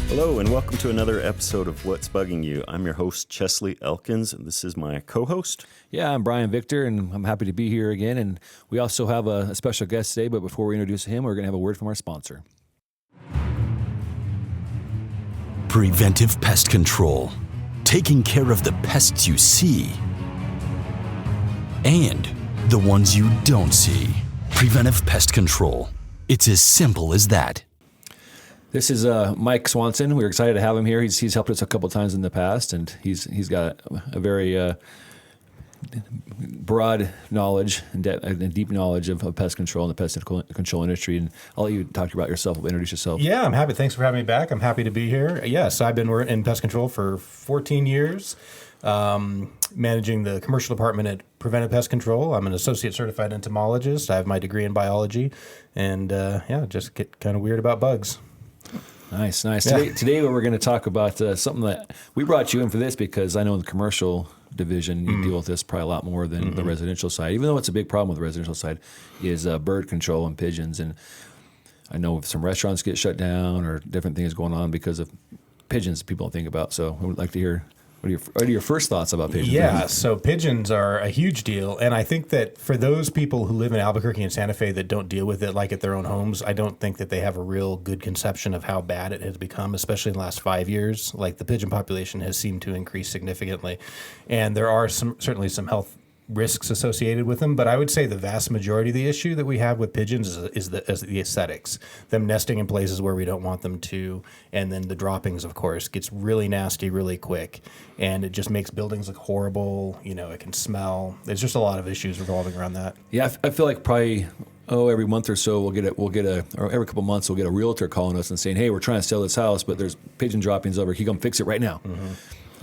Hello, and welcome to another episode of What's Bugging You. I'm your host, Chesley Elkins, and this is my co-host. Yeah, I'm Brian Victor, and I'm happy to be here again. And we also have a special guest today, but before we introduce him, we're going to have a word from our sponsor. Preventive Pest Control. Taking care of the pests you see and the ones you don't see. Preventive Pest Control. It's as simple as that. This is Mike Swanson. We're excited to have him here. He's helped us a couple times in the past, and he's got a very broad knowledge and deep knowledge of pest control and the pest control industry. And I'll let you talk about yourself, introduce yourself. Yeah, I'm happy. Thanks for having me back. I'm happy to be here. Yes, I've been in pest control for 14 years, managing the commercial department at Preventive Pest Control. I'm an associate certified entomologist. I have my degree in biology, and just get kind of weird about bugs. Nice. Yeah. Today we're going to talk about something that we brought you in for this because I know in the commercial division you deal with this probably a lot more than the residential side, even though it's a big problem with the residential side, is bird control and pigeons. And I know some restaurants get shut down or different things going on because of pigeons people don't think about. So I would like to hear what are your first thoughts about pigeons? Yeah, so pigeons are a huge deal, and I think that for those people who live in Albuquerque and Santa Fe that don't deal with it like at their own homes, I don't think that they have a real good conception of how bad it has become, especially in the last 5 years. Like the pigeon population has seemed to increase significantly, and there are certainly some health risks associated with them, but I would say the vast majority of the issue that we have with pigeons is the aesthetics, them nesting in places where we don't want them to, and then the droppings, of course, gets really nasty really quick, and it just makes buildings look horrible. You know, it can smell. There's just a lot of issues revolving around that. Yeah, I feel like probably every month or so or every couple months we'll get a realtor calling us and saying, hey, we're trying to sell this house, but there's pigeon droppings over. Can you come fix it right now?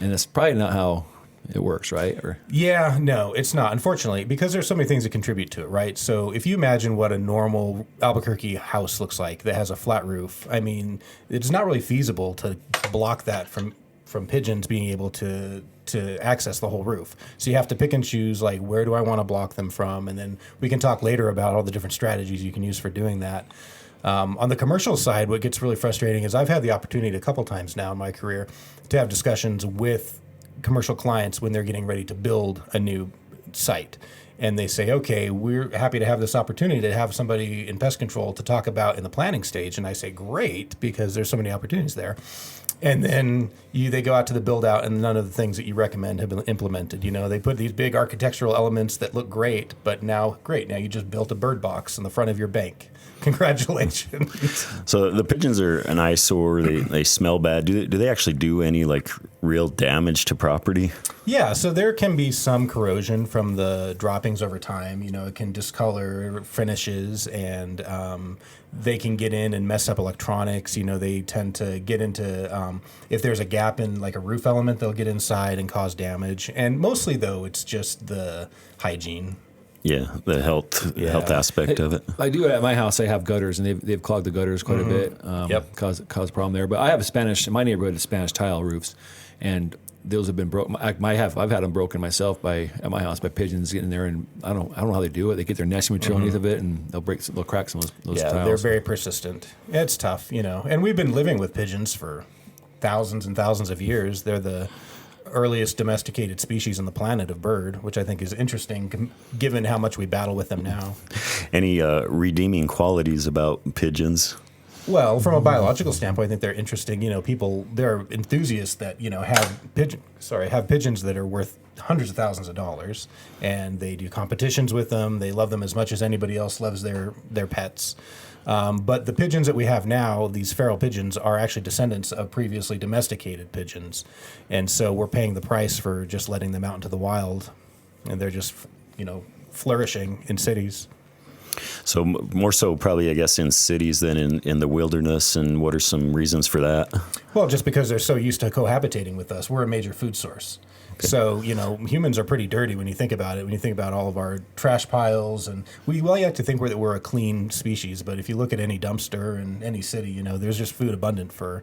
And that's probably not how it works, right? Yeah, no, it's not, unfortunately, because there's so many things that contribute to it, right? So if you imagine what a normal Albuquerque house looks like that has a flat roof, I mean, it's not really feasible to block that from pigeons being able to access the whole roof. So you have to pick and choose, like, where do I want to block them from? And then we can talk later about all the different strategies you can use for doing that. On the commercial side, what gets really frustrating is I've had the opportunity a couple times now in my career to have discussions with commercial clients when they're getting ready to build a new site. And they say, okay, we're happy to have this opportunity to have somebody in pest control to talk about in the planning stage. And I say, great, because there's so many opportunities there. And then they go out to the build out and none of the things that you recommend have been implemented. You know, they put these big architectural elements that look great, but now you just built a bird box in the front of your bank. Congratulations. So the pigeons are an eyesore. They smell bad. Do they actually do any like real damage to property? Yeah, so there can be some corrosion from the droppings over time. You know, it can discolor finishes, and they can get in and mess up electronics. You know, they tend to get into, if there's a gap in like a roof element, they'll get inside and cause damage. And mostly, though, it's just the hygiene. Yeah, the health aspect of it. I do at my house. I have gutters, and they've clogged the gutters quite a bit. Cause a problem there. But I have in my neighborhood, is Spanish tile roofs, and those have been broken. I've had them broken myself at my house by pigeons getting there, and I don't know how they do it. They get their nesting material underneath of it, and they'll crack some of those tiles. Yeah, they're very persistent. It's tough, you know. And we've been living with pigeons for thousands and thousands of years. They're the earliest domesticated species on the planet of bird, which I think is interesting given how much we battle with them now. Any redeeming qualities about pigeons? Well, from a biological standpoint, I think they're interesting. You know, there are enthusiasts that, you know, have pigeons that are worth hundreds of thousands of dollars, and they do competitions with them. They love them as much as anybody else loves their pets. But the pigeons that we have now, these feral pigeons, are actually descendants of previously domesticated pigeons. And so we're paying the price for just letting them out into the wild. And they're just, you know, flourishing in cities. So more so probably, I guess, in cities than in the wilderness. And what are some reasons for that? Well, just because they're so used to cohabitating with us. We're a major food source. Okay. So, you know, humans are pretty dirty when you think about it, when you think about all of our trash piles. And we like to think that we're a clean species. But if you look at any dumpster in any city, you know, there's just food abundant for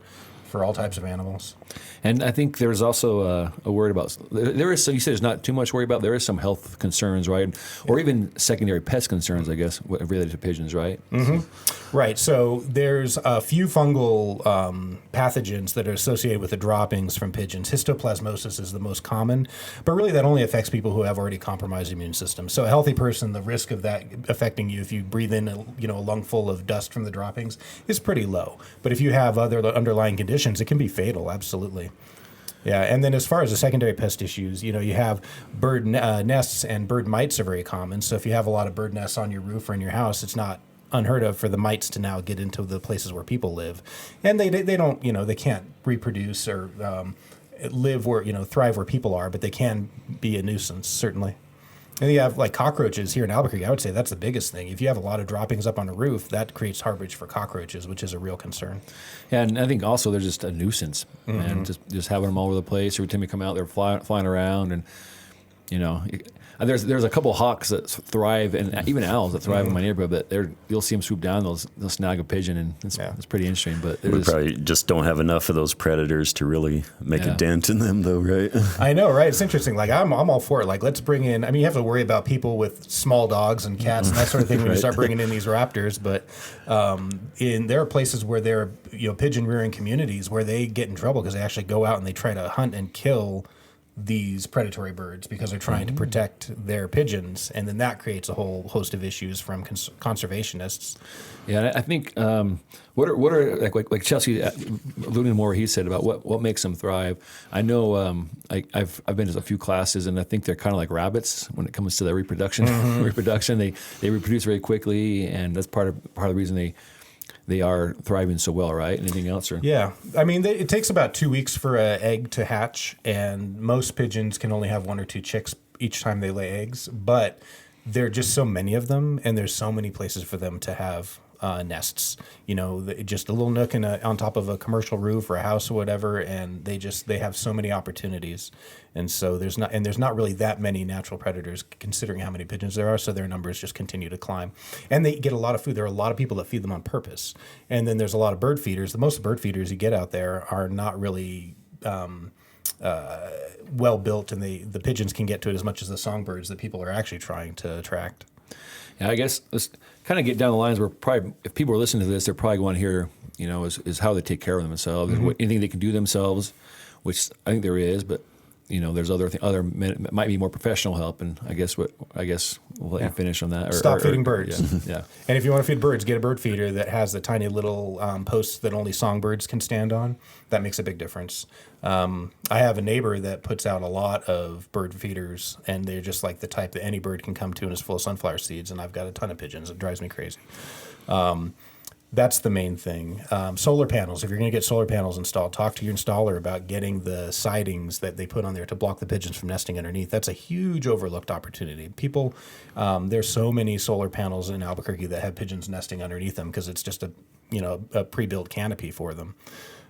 for all types of animals. And I think there's also a word about, there is some, you said there's not too much worry about, there is some health concerns, right? Or even secondary pest concerns, I guess, related to pigeons, right? Mm-hmm. Right. So there's a few fungal pathogens that are associated with the droppings from pigeons. Histoplasmosis is the most common, but really that only affects people who have already compromised immune systems. So a healthy person, the risk of that affecting you if you breathe in a lung full of dust from the droppings is pretty low. But if you have other underlying conditions, it can be fatal, absolutely. Yeah, and then as far as the secondary pest issues, you have bird nests, and bird mites are very common. So if you have a lot of bird nests on your roof or in your house, it's not unheard of for the mites to now get into the places where people live. And they don't, they can't reproduce or live where, thrive where people are, but they can be a nuisance, certainly. And you have like cockroaches here in Albuquerque. I would say that's the biggest thing. If you have a lot of droppings up on a roof, that creates harborage for cockroaches, which is a real concern. Yeah, and I think also they're just a nuisance, and just having them all over the place. Every time you come out, they're flying around, and there's a couple hawks that thrive, and even owls that thrive in my neighborhood. But you'll see them swoop down, they'll snag a pigeon, and it's pretty interesting. But we probably just don't have enough of those predators to really make a dent in them, though, right? I know, right? It's interesting. Like I'm all for it. Like let's bring in. I mean, you have to worry about people with small dogs and cats and that sort of thing when you start bringing in these raptors. But there are places where there are pigeon rearing communities where they get in trouble because they actually go out and they try to hunt and kill these predatory birds because they're trying to protect their pigeons, and then that creates a whole host of issues from conservationists. Yeah, I think what are like Chelsea alluding to more what he said about what makes them thrive. I know I've been to a few classes, and I think they're kind of like rabbits when it comes to their reproduction. They reproduce very quickly, and that's part of the reason they are thriving so well, right? Anything else? Yeah. I mean, it takes about 2 weeks for an egg to hatch, and most pigeons can only have 1 or 2 chicks each time they lay eggs, but there are just so many of them, and there's so many places for them to have nests. Just a little nook on top of a commercial roof or a house or whatever, and they have so many opportunities. And so there's not really that many natural predators considering how many pigeons there are, so their numbers just continue to climb. And they get a lot of food. There are a lot of people that feed them on purpose. And then there's a lot of bird feeders. The most bird feeders you get out there are not really well built, and the pigeons can get to it as much as the songbirds that people are actually trying to attract. Yeah, I guess let's kind of get down the lines where probably if people are listening to this, they're probably going to hear, is how they take care of themselves, anything they can do themselves, which I think there is, but there's other might be more professional help, and I guess we'll let you finish on that. Stop feeding birds. Yeah. And if you want to feed birds, get a bird feeder that has the tiny little posts that only songbirds can stand on. That makes a big difference. I have a neighbor that puts out a lot of bird feeders, and they're just like the type that any bird can come to and is full of sunflower seeds, and I've got a ton of pigeons. It drives me crazy. That's the main thing. Solar panels. If you're going to get solar panels installed, talk to your installer about getting the sidings that they put on there to block the pigeons from nesting underneath. That's a huge overlooked opportunity. People, there's so many solar panels in Albuquerque that have pigeons nesting underneath them because it's just a pre-built canopy for them.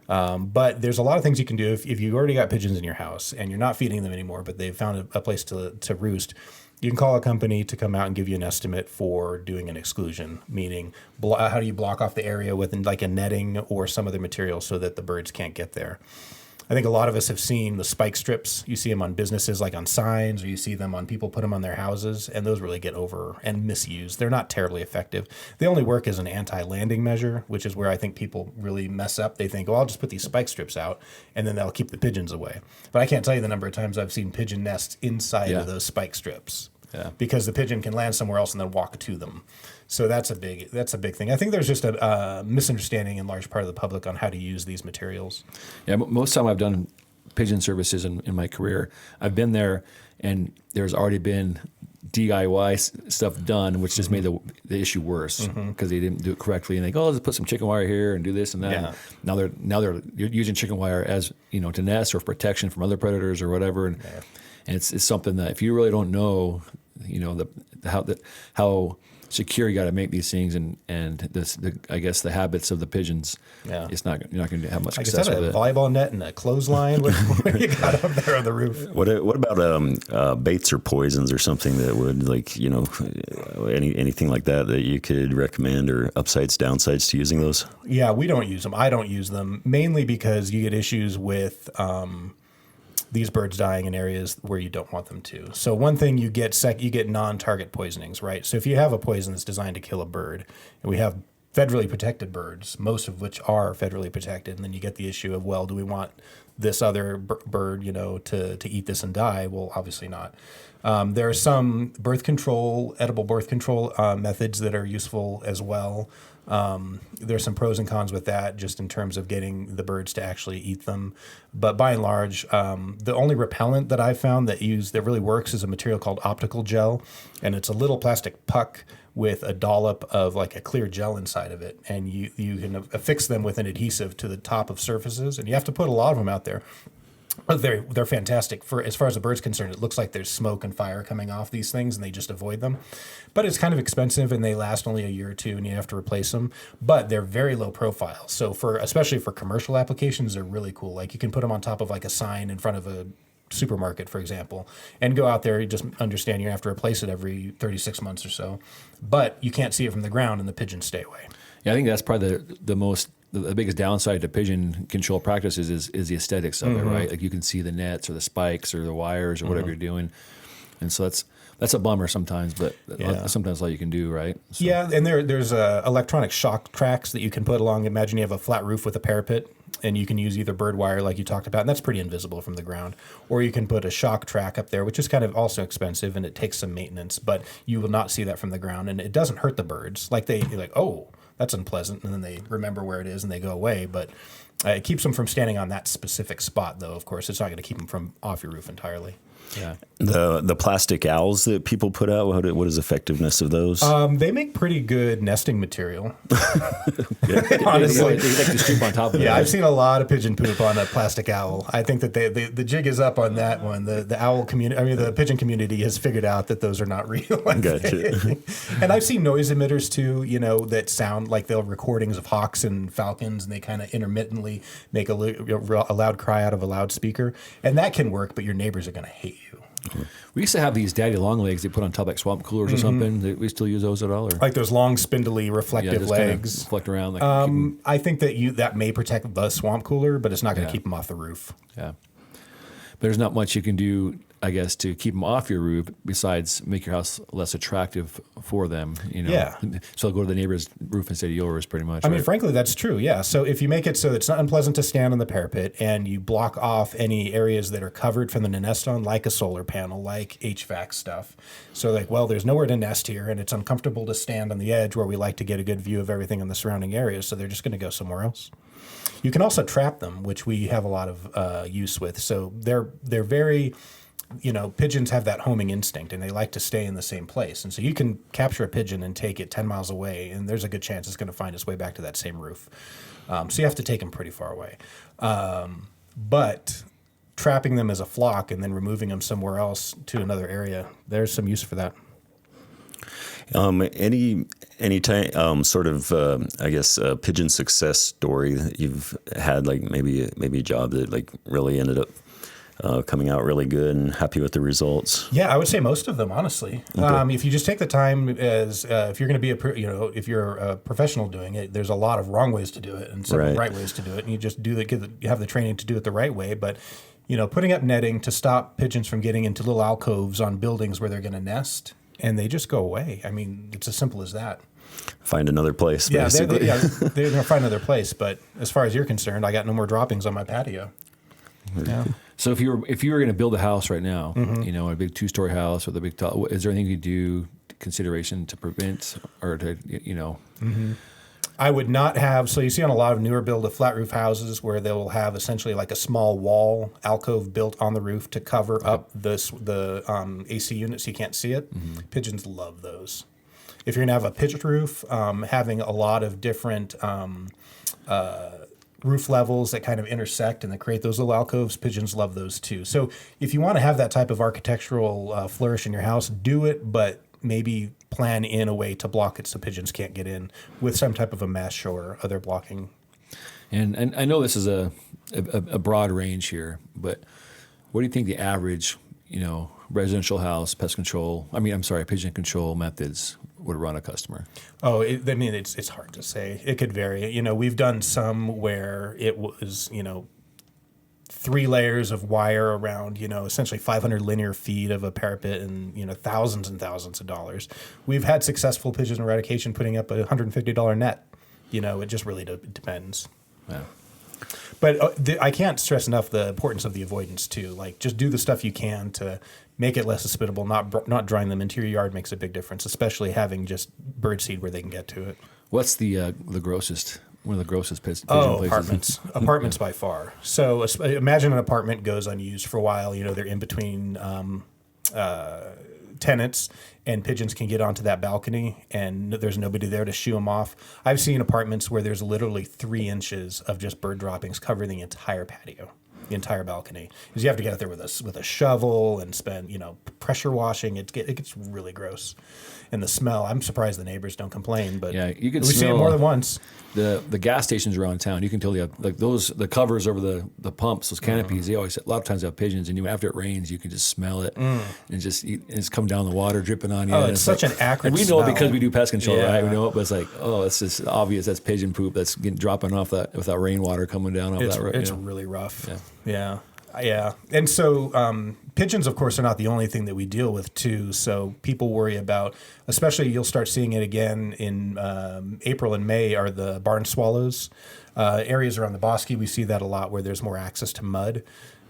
But there's a lot of things you can do if you've already got pigeons in your house and you're not feeding them anymore, but they've found a place to roost. You can call a company to come out and give you an estimate for doing an exclusion, meaning how do you block off the area with like a netting or some other material so that the birds can't get there. I think a lot of us have seen the spike strips. You see them on businesses like on signs, or you see them on people put them on their houses, and those really get over and misused. They're not terribly effective. They only work as an anti-landing measure, which is where I think people really mess up. They think, I'll just put these spike strips out, and then that'll keep the pigeons away. But I can't tell you the number of times I've seen pigeon nests inside of those spike strips. Yeah. Because the pigeon can land somewhere else and then walk to them. So that's a big thing. I think there's just a misunderstanding in large part of the public on how to use these materials. Yeah, most of the time I've done pigeon services in my career, I've been there and there's already been DIY stuff done, which just made the issue worse because they didn't do it correctly. And they go, let's put some chicken wire here and do this and that. Yeah. And now they're using chicken wire as to nest or for protection from other predators or whatever. And it's something that if you really don't know, how secure you got to make these things, and I guess the habits of the pigeons. Yeah. You're not going to have much Like, success is that with a it. volleyball net and a clothesline? What you got up there on the roof? What about baits or poisons or something that would, like, anything like that you could recommend, or upsides, downsides to using those? Yeah, we don't use them. I don't use them, mainly because you get issues with these birds dying in areas where you don't want them to. So one thing you get non-target poisonings, right? So if you have a poison that's designed to kill a bird, and we have federally protected birds, most of which are federally protected, and then you get the issue of, well, do we want this other bird, to eat this and die? Well, obviously not. There are some edible birth control methods that are useful as well. There's some pros and cons with that, just in terms of getting the birds to actually eat them. But by and large, the only repellent that I've found that really works is a material called optical gel, and it's a little plastic puck with a dollop of like a clear gel inside of it, and you can affix them with an adhesive to the top of surfaces, and you have to put a lot of them out there. But they're fantastic. For as far as the bird's concerned, it looks like there's smoke and fire coming off these things, and they just avoid them. But it's kind of expensive, and they last only a year or two, and you have to replace them. But they're very low profile. So especially for commercial applications, they're really cool. Like, you can put them on top of like a sign in front of a supermarket, for example, and go out there. You just understand you have to replace it every 36 months or so. But you can't see it from the ground, and the pigeons stay away. Yeah, I think that's probably the biggest downside to pigeon control practices is the aesthetics of it, right? Like, you can see the nets or the spikes or the wires or whatever you're doing, and so that's a bummer sometimes. But sometimes all you can do, right? So. Yeah, and there's electronic shock tracks that you can put along. Imagine you have a flat roof with a parapet, and you can use either bird wire, like you talked about, and that's pretty invisible from the ground, or you can put a shock track up there, which is kind of also expensive, and it takes some maintenance, but you will not see that from the ground, and it doesn't hurt the birds. Like, you're like, oh, that's unpleasant, and then they remember where it is and they go away. But it keeps them from standing on that specific spot, though. Of course, it's not going to keep them from off your roof entirely. Yeah. The plastic owls that people put out, what is effectiveness of those? They make pretty good nesting material. Honestly, they like to sleep on top of it. Yeah, I've seen a lot of pigeon poop on a plastic owl. I think that the jig is up on that one. The owl community, the pigeon community has figured out that those are not real. Gotcha. And I've seen noise emitters too, that sound like they'll recordings of hawks and falcons, and they kind of intermittently make a loud cry out of a loudspeaker, and that can work, but your neighbors are going to hate you. We used to have these daddy long legs they put on top like swamp coolers or something. Do we still use those at all? Or? Like those long, spindly, reflective legs. Kind of reflect around. Like I think that may protect the swamp cooler, but it's not going to keep them off the roof. Yeah. But there's not much you can do, I guess, to keep them off your roof besides make your house less attractive for them. Yeah. So they'll go to the neighbor's roof instead of yours, pretty much. I mean, frankly, that's true. Yeah. So if you make it so it's not unpleasant to stand on the parapet, and you block off any areas that are covered from the nest on, like a solar panel, like HVAC stuff. So there's nowhere to nest here, and it's uncomfortable to stand on the edge where we like to get a good view of everything in the surrounding areas. So they're just going to go somewhere else. You can also trap them, which we have a lot of use with. So they're very, pigeons have that homing instinct, and they like to stay in the same place. And so you can capture a pigeon and take it 10 miles away, and there's a good chance it's going to find its way back to that same roof. So you have to take them pretty far away. But trapping them as a flock and then removing them somewhere else to another area, there's some use for that. Any time, sort of, I guess, pigeon success story that you've had, like maybe a job that like really ended up coming out really good and happy with the results? Yeah, I would say most of them, honestly. Okay. If you just take the time, as if you're going to be if you're a professional doing it, there's a lot of wrong ways to do it and some right ways to do it, and you just you have the training to do it the right way. But putting up netting to stop pigeons from getting into little alcoves on buildings where they're going to nest, and they just go away. I mean, it's as simple as that. Find another place, yeah, basically. They're going to find another place. But as far as you're concerned, I got no more droppings on my patio. Yeah. So if you were going to build a house right now, a big 2-story house with a big is there anything you do consideration to prevent or to I would not have. So you see on a lot of newer build of flat roof houses where they will have essentially like a small wall alcove built on the roof to cover up the AC unit so you can't see it. Pigeons love those. If you're going to have a pitched roof, having a lot of different roof levels that kind of intersect and that create those little alcoves, pigeons love those too. So if you want to have that type of architectural flourish in your house, do it, but maybe plan in a way to block it so pigeons can't get in with some type of a mesh or other blocking. And I know this is a broad range here, but what do you think the average, residential house pest control, pigeon control methods would run a customer? Oh, it's hard to say. It could vary. We've done some where it was, 3 layers of wire around, essentially 500 linear feet of a parapet and, thousands and thousands of dollars. We've had successful pigeon eradication putting up a $150 net. It just really depends. Yeah. But I can't stress enough the importance of the avoidance too. Like, just do the stuff you can to make it less hospitable. Not drawing them into your yard makes a big difference, especially having just bird seed where they can get to it. What's the grossest? One of the grossest pigeon places? Apartments. Apartments by far. So imagine an apartment goes unused for a while. They're in between tenants, and pigeons can get onto that balcony, and there's nobody there to shoo them off. I've seen apartments where there's literally 3 inches of just bird droppings covering the entire patio, the entire balcony. Because you have to get out there with a shovel and spend, pressure washing. It gets really gross. And the smell, I'm surprised the neighbors don't complain, but yeah, you can we've seen it more than once. The gas stations around town, you can tell the covers over the pumps, those canopies. They always, a lot of times they have pigeons, and after it rains, you can just smell it and it's come down the water dripping on you. Oh, it's such an acrid And we know smell. it because we do pest control, Yeah. right? We know it, but it's like, it's just obvious that's pigeon poop that's dropping off that with that rainwater coming down off that. It's really rough. Yeah. And so pigeons, of course, are not the only thing that we deal with, too. So people worry about, especially you'll start seeing it again in April and May, are the barn swallows. Areas around the Bosque, we see that a lot where there's more access to mud.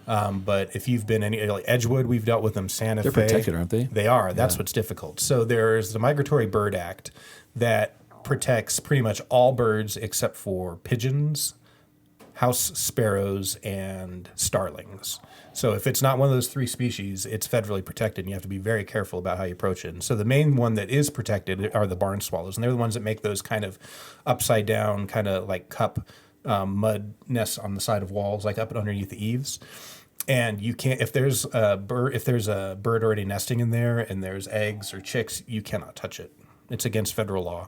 But if you've been like Edgewood, we've dealt with them, Santa Fe. They're protected, aren't they? They are. That's what's difficult. So there's the Migratory Bird Act that protects pretty much all birds except for pigeons, house sparrows, and starlings. So if it's not one of those 3 species, it's federally protected, and you have to be very careful about how you approach it. And so the main one that is protected are the barn swallows, and they're the ones that make those kind of upside down, kind of like cup mud nests on the side of walls, like up underneath the eaves. And you can't, if there's a bird already nesting in there and there's eggs or chicks, you cannot touch it. It's against federal law.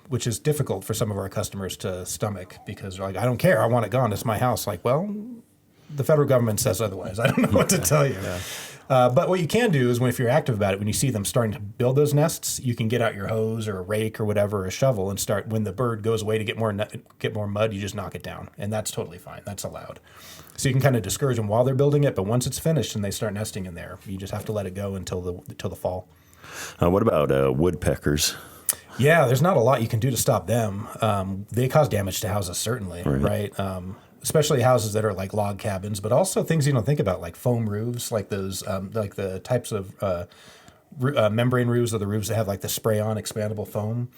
Which is difficult for some of our customers to stomach because they're like, I don't care, I want it gone, it's my house. Like, well, the federal government says otherwise. I don't know what to tell you. Yeah. But what you can do is if you're active about it, when you see them starting to build those nests, you can get out your hose or a rake or whatever, or a shovel, and start, when the bird goes away to get more mud, you just knock it down. And that's totally fine. That's allowed. So you can kind of discourage them while they're building it, but once it's finished and they start nesting in there, you just have to let it go until the fall. What about woodpeckers? Yeah, there's not a lot you can do to stop them. They cause damage to houses, certainly, right? Especially houses that are like log cabins, but also things you don't think about, like foam roofs, like those, like the types of membrane roofs, or the roofs that have like the spray-on expandable foam.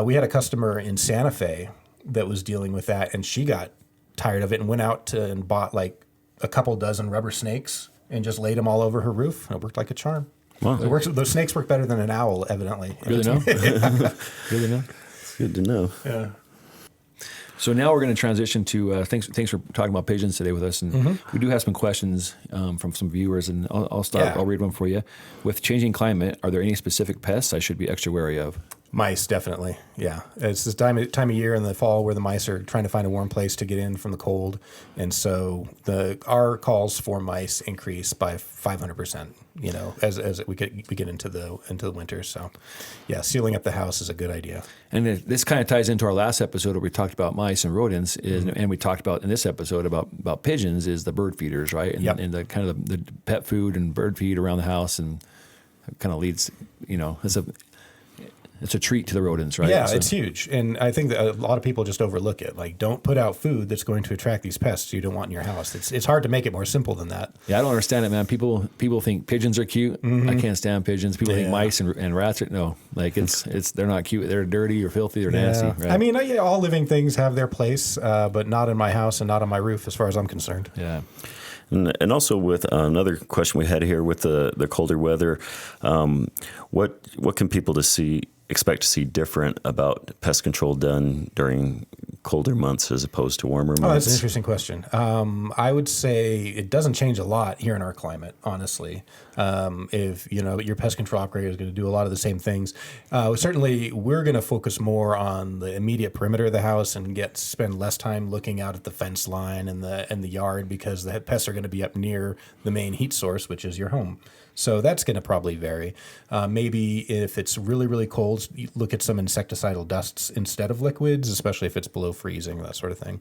We had a customer in Santa Fe that was dealing with that, and she got tired of it and went out and bought like a couple dozen rubber snakes and just laid them all over her roof. It worked like a charm. Wow. Those snakes work better than an owl, evidently. Really know? Really know? It's good to know. Yeah. So now we're going to transition to thanks for talking about pigeons today with us, and we do have some questions from some viewers, and I'll start. Yeah. I'll read one for you. With changing climate, are there any specific pests I should be extra wary of? Mice, definitely. Yeah. It's this time of year in the fall where the mice are trying to find a warm place to get in from the cold. And so our calls for mice increase by 500%, as we get into the winter. So yeah, sealing up the house is a good idea. And this kind of ties into our last episode where we talked about mice and rodents, and we talked about in this episode about pigeons is the bird feeders, right? And, and the kind of the pet food and bird feed around the house, and kind of leads, it's a treat to the rodents, right? Yeah, it's huge. And I think that a lot of people just overlook it. Like, don't put out food that's going to attract these pests you don't want in your house. It's hard to make it more simple than that. Yeah, I don't understand it, man. People think pigeons are cute. I can't stand pigeons. People think mice and rats are, no. Like, they're not cute. They're dirty or filthy or nasty. Right? I mean, all living things have their place, but not in my house and not on my roof as far as I'm concerned. Yeah. And also with another question we had here with the colder weather, what can people expect to see different about pest control done during colder months as opposed to warmer months? Oh, that's an interesting question. I would say it doesn't change a lot here in our climate, honestly. If your pest control operator is going to do a lot of the same things, certainly we're going to focus more on the immediate perimeter of the house and spend less time looking out at the fence line and the yard, because the pests are going to be up near the main heat source, which is your home. So that's going to probably vary. Maybe if it's really, really cold, you look at some insecticidal dusts instead of liquids, especially if it's below freezing, that sort of thing.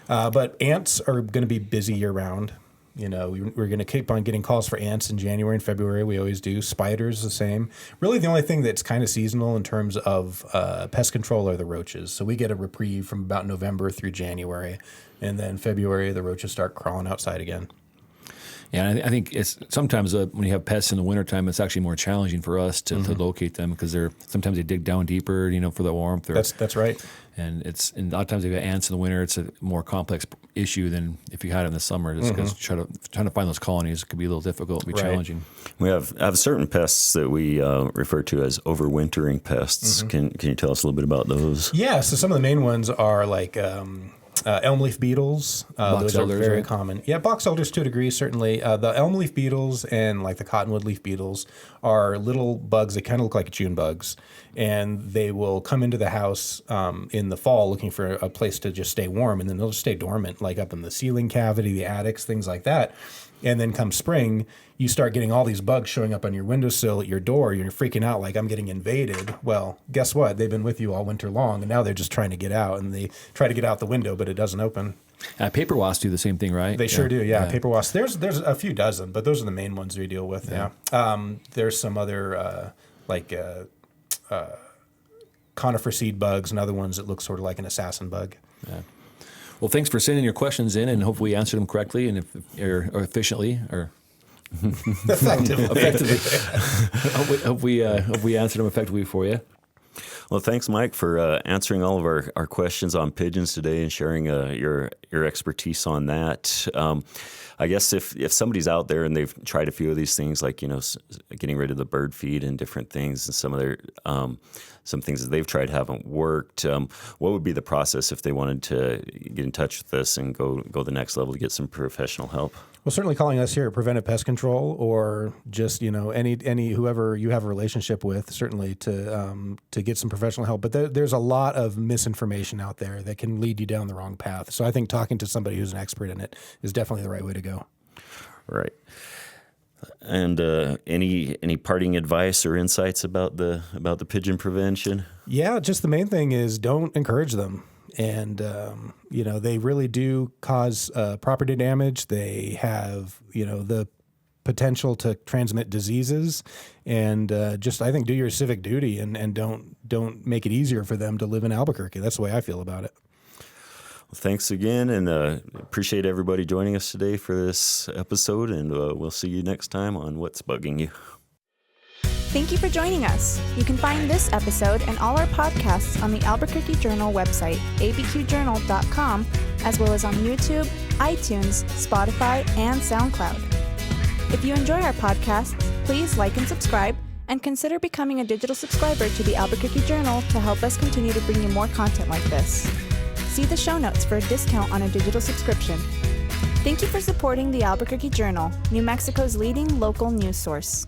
But ants are going to be busy year round. We're going to keep on getting calls for ants in January and February. We always do. Spiders, the same. Really, the only thing that's kind of seasonal in terms of pest control are the roaches. So we get a reprieve from about November through January. And then February, the roaches start crawling outside again. Yeah, and I think it's sometimes when you have pests in the wintertime, it's actually more challenging for us to locate them, because sometimes they dig down deeper, for the warmth. That's right. And a lot of times if you have ants in the winter, it's a more complex issue than if you had it in the summer, just because trying to find those colonies could be a little difficult, be challenging. We have certain pests that we refer to as overwintering pests. Can you tell us a little bit about those? Yeah, so some of the main ones are like elm leaf beetles. Those are very common. Yeah, box elders to a degree, certainly. The elm leaf beetles and like the cottonwood leaf beetles are little bugs that kind of look like June bugs. And they will come into the house in the fall looking for a place to just stay warm. And then they'll just stay dormant, like up in the ceiling cavity, the attics, things like that. And then come spring, you start getting all these bugs showing up on your windowsill at your door. You're freaking out like, I'm getting invaded. Well, guess what? They've been with you all winter long, and now they're just trying to get out. And they try to get out the window, but it doesn't open. Paper wasps do the same thing, right? They sure do, yeah. Paper wasps. There's a few dozen, but those are the main ones we deal with, yeah. There's some other, conifer seed bugs and other ones that look sort of like an assassin bug. Yeah. Well, thanks for sending your questions in, and hopefully we answered them correctly and or efficiently or effectively. Hope we answered them effectively for you. Well, thanks, Mike, for answering all of our questions on pigeons today and sharing your expertise on that. I guess if somebody's out there and they've tried a few of these things, like getting rid of the bird feed and different things, and some things that they've tried haven't worked, what would be the process if they wanted to get in touch with us and go the next level to get some professional help? Well, certainly calling us here at Preventive Pest Control, or just any whoever you have a relationship with, certainly to get some professional help. But there's a lot of misinformation out there that can lead you down the wrong path. So I think talking to somebody who's an expert in it is definitely the right way to go. Right. And any parting advice or insights about the pigeon prevention? Yeah, just the main thing is don't encourage them. And, they really do cause property damage. They have, the potential to transmit diseases. And I think do your civic duty and don't make it easier for them to live in Albuquerque. That's the way I feel about it. Well, thanks again, and appreciate everybody joining us today for this episode. And we'll see you next time on What's Bugging You. Thank you for joining us. You can find this episode and all our podcasts on the Albuquerque Journal website, abqjournal.com, as well as on YouTube, iTunes, Spotify, and SoundCloud. If you enjoy our podcasts, please like and subscribe, and consider becoming a digital subscriber to the Albuquerque Journal to help us continue to bring you more content like this. See the show notes for a discount on a digital subscription. Thank you for supporting the Albuquerque Journal, New Mexico's leading local news source.